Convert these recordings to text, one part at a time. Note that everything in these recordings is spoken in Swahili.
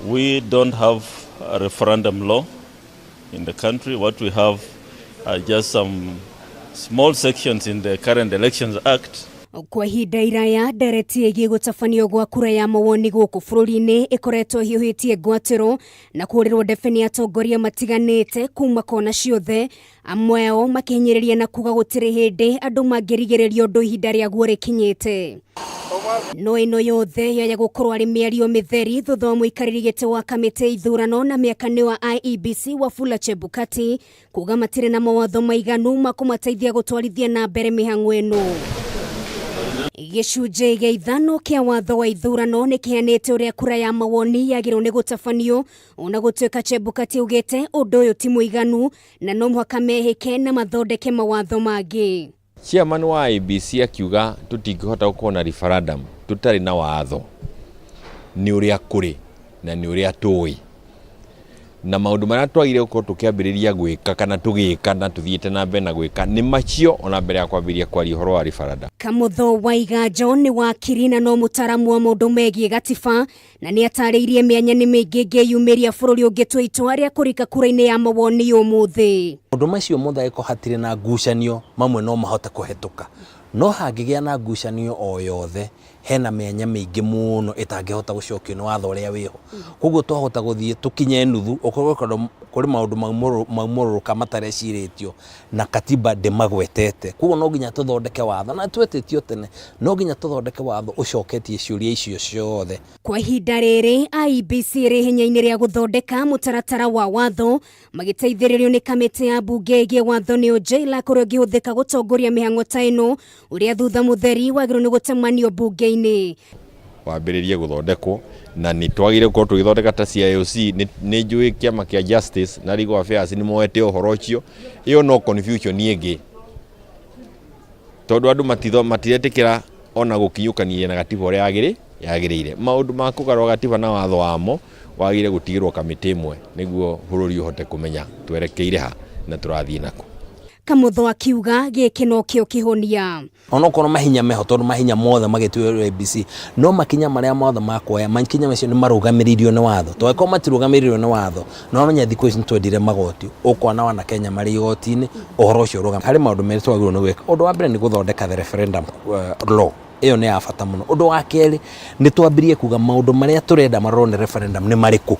We don't have a referendum law in the country. What we have are just some small sections in the current Elections Act. Kwa ihinda iraya ndereti ĩgiĩ gũtabanio gwa kura ya mawoni gũkũ bũrũri-inĩ ĩkoretwo hiũhĩtie ngwatĩro na kũrĩrwo ndebe nĩ atongoria matiganĩte kuma kona ciothe, amwe ao makĩhinyĩrĩria na kuga gũtirĩ hĩndĩ andũ mangĩrigĩrĩrio ũndũ ihinda rĩaguo rĩkinyĩte. No ĩno yothe yaya gũkorwo arĩ mĩario mĩtheri thutha wa mũikarĩri gĩtĩ wa kamĩtĩ ya ithurano na mĩaka-inĩ wa IEBC Wafula Chebukati kuga matirĩ na mawatho maiganu ma kũmateithia gũtwarithia na mbere mĩhang'o ĩno. Gĩcunjĩ gĩa ithano kĩa watho wa ithurano nĩ kĩheanĩte ũrĩa kura ya mawoni yagĩrĩirwo nĩ gũtabanio, ona gũtuĩka Chebukati augĩte ũndũ ũyũ ti mũiganu na no mũhaka mehĩke na mathondeke mawatho mangĩ. Chairman wa IEBC akiuga tũtingĩhota gũkorwo na referendum tũtarĩ na watho, nĩ ũrĩa kũrĩ na nĩ ũrĩa tũĩ, na maũndũ marĩa twagĩrĩire gũkorwo tũkĩambĩrĩria gwĩka kana tũgĩka na tũthiĩte na mbere na gwĩka nĩ macio ona mbere ya kwambĩrĩria kwaria ũhoro wa referendum. Kamũtho Waiganjo nĩ wakiri na no mũtaramu wa maũndũ megiĩ gatiba na nĩ atarĩirie mĩanya nĩ mĩingĩ ngĩyumĩria bũrũri ũngĩtua itua rĩa kũrika kura-inĩ ya mawoni ũmũthĩ. Maũndũ macio mothe angĩkorwo hatirĩ na ngucanio mamwe no mahote kũhetũka, no hangĩgĩa na ngucanio o yothe hena mĩanya mĩingĩ mũno ĩtangĩhota gũcokio nĩ watho ũrĩa wĩho. Koguo twahota gũthiĩ tũkinye nuthu okorwo kũrĩ maũndũ maumũrũrũka matareciirĩtio na katiba ndĩmagwetete. Koguo no nginya tũthondeke watho na twetĩtio tene, no nginya tũthondeke watho ũcoketie ciũria icio ciothe. Kwa ihinda rĩrĩ IEBC ĩrĩ hinya-inĩ rĩa gũthondeka mũtaratara wa watho magĩteithĩrĩrio nĩ kamĩtĩ ya mbunge ĩgiĩ watho nĩ Ojala kũrĩa ũngĩhũthĩka gũtongoria mĩhang'o ta ĩno, ũrĩa thutha mũtheri wagĩrĩirwo nĩ gũtemanio mbunge-inĩ. Wambĩrĩrie gũthondekwo na nĩ twagĩrĩire gũkorwo tũgĩthondeka ta CIOC. Nĩ njũĩ kĩama kĩa Justice na Legal Affairs nĩ moete ũhoro ũcio, ĩyo no confusion ĩngĩ, tondũ andũ matiretĩkĩra ona gũkinyũkania na gatiba ũrĩa yagĩrĩire. Maũndũ ma kũgarũra gatiba na watho wamo wagĩrĩire gũtigĩrwo kamĩtĩ ĩmwe nĩguo bũrũri ũhote kũmenya twerekeire ha na tũrathiĩ nako. Kamũtho akiuga gĩkĩ no kĩo kĩhonia. Ona okorwo mahinya meho tondũ mahinya mothe magĩtuĩrwo IEBC, no makinya marĩa mothe makuoya makinya macio nĩ marũgamĩrĩirio nĩ watho. Tondũ matirũgamĩrĩirio nĩ watho no menya thikũ ici twendire magoti, ũkwana wana Kenya marĩ igoti-inĩ ũhoro ũcio ũrũgamĩrĩrio. Harĩ maũndũ merĩ twagĩrĩirwo nĩ gwĩka. Ũndũ wa mbere nĩ gũthondeka the referendum law, ĩyo nĩ ya bata mũno. Ũndũ wa kerĩ nĩ twambĩrĩrie kuga maũndũ marĩa tũrenda marorwo nĩ referendum nĩ marĩkũ.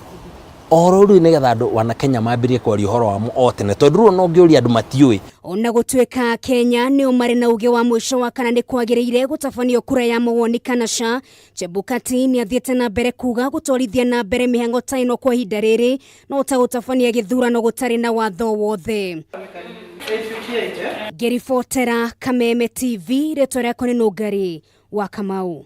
Ohoro rĩu nĩgetha andũ wana Kenya mambĩrĩrie kwaria ũhoro wamo o tene, tondũ rĩu no ngĩũria andũ matiũĩ. Ona gũtuĩka Kenya nĩo marĩ na uge wa mũico wa kana nĩ kwagĩrĩire gũtabanio kura ya mawoni kana ca, Chebukati nĩ athiĩte na mbere kuga gũtwarithia na mbere mĩhang'o ta ĩno kwa ihinda rĩrĩ no ta gũtabania gĩthurano gũtarĩ na watho wothe. Ngĩribotera Kameme TV, rĩtwa rĩakwa nĩ Nũngari wa Kamau.